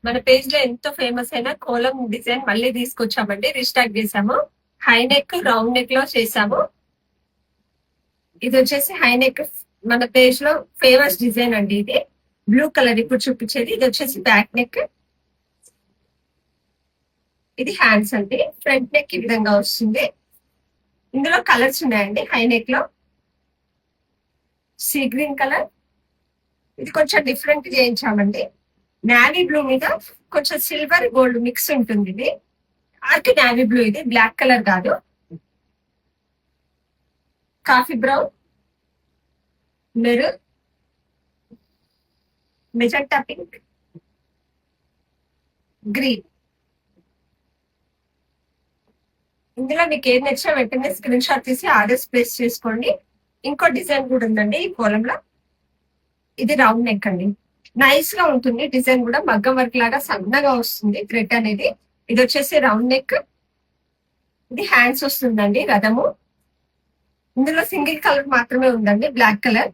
మన పేజ్ లో ఎంతో ఫేమస్ అయిన కోలం డిజైన్ మళ్ళీ తీసుకొచ్చామండి. రీస్టాక్ చేసాము. హై నెక్, రౌండ్ నెక్ లో చేసాము. ఇది వచ్చేసి హై నెక్ మన పేజ్ లో ఫేమస్ డిజైన్ అండి. ఇది బ్లూ కలర్ ఇప్పుడు చూపించేది. ఇది వచ్చేసి బ్యాక్ నెక్. ఇది హ్యాండ్స్ అండి. ఫ్రంట్ నెక్ ఈ విధంగా వస్తుంది. ఇందులో కలర్స్ ఉన్నాయండి. హై నెక్ లో సీ గ్రీన్ కలర్, ఇది కొంచెం డిఫరెంట్ చేయించామండి. నావీ బ్లూ మీద కొంచెం సిల్వర్ గోల్డ్ మిక్స్ ఉంటుంది. ఇది ఆర్క్ నావీ బ్లూ, ఇది బ్లాక్ కలర్ కాదు. Coffee brown, maroon, magenta pink, green. ఇందులో మీకు ఏది నచ్చినా వెంటనే స్క్రీన్ షాట్ తీసి ఆర్డర్స్ ప్లేస్ చేసుకోండి. ఇంకో డిజైన్ కూడా ఉందండి ఈ కోలంలో. ఇది రౌండ్ నెక్ అండి. నైస్ గా ఉంటుంది. డిజైన్ కూడా మగ్గం వర్క్ లాగా సన్నగా వస్తుంది థ్రెడ్ అనేది. ఇది వచ్చేసి రౌండ్ నెక్. ఇది హ్యాండ్స్ వస్తుందండి, రథము. ఇందులో సింగిల్ కలర్ మాత్రమే ఉందండి, బ్లాక్ కలర్.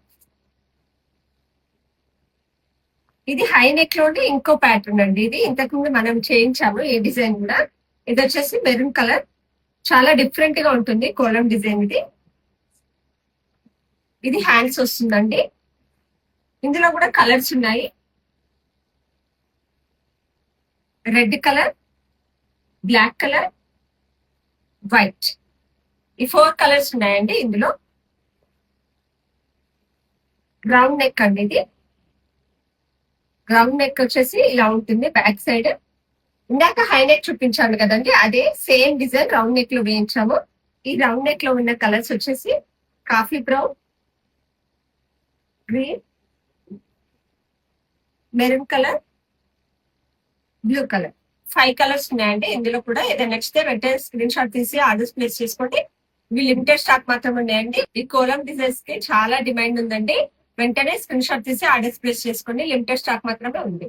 ఇది హై నెక్ లోనే ఇంకో ప్యాటర్న్ అండి. ఇది ఇంతకుముందు మనం చేయించాము ఈ డిజైన్ కూడా. ఇది వచ్చేసి మెరూన్ కలర్. చాలా డిఫరెంట్ గా ఉంటుంది కోలం డిజైన్ ఇది. ఇది హ్యాండ్స్ వస్తుందండి. ఇందులో కూడా కలర్స్ ఉన్నాయి. Red colour, black colour, white. ఈ 4 కలర్స్ ఉన్నాయండి ఇందులో. రౌండ్ నెక్ అండి ఇది. రౌండ్ నెక్ వచ్చేసి ఇలా ఉంటుంది బ్యాక్ సైడ్. ఇందాక హై నెక్ చూపించాను కదండి, అదే సేమ్ డిజైన్ రౌండ్ నెక్ లో వేయించాము. ఈ రౌండ్ నెక్ లో ఉన్న కలర్స్ వచ్చేసి coffee brown, green, maroon colour, blue colour. 5 colours ఉన్నాయండి ఇందులో కూడా. ఏదైనా నచ్చితే వెంటనే స్క్రీన్ షాట్ తీసి ఆర్డర్స్ ప్లేస్ చేసుకోండి. ఇవి లిమిటెడ్ స్టాక్ మాత్రం ఉన్నాయండి. ఈ కోలం డిజైన్స్ కి చాలా డిమాండ్ ఉందండి. వెంటనే స్క్రీన్ షాట్ తీసి ఆర్డర్స్ ప్లేస్ చేసుకోండి. లిమిటెడ్ స్టాక్ మాత్రమే ఉంది.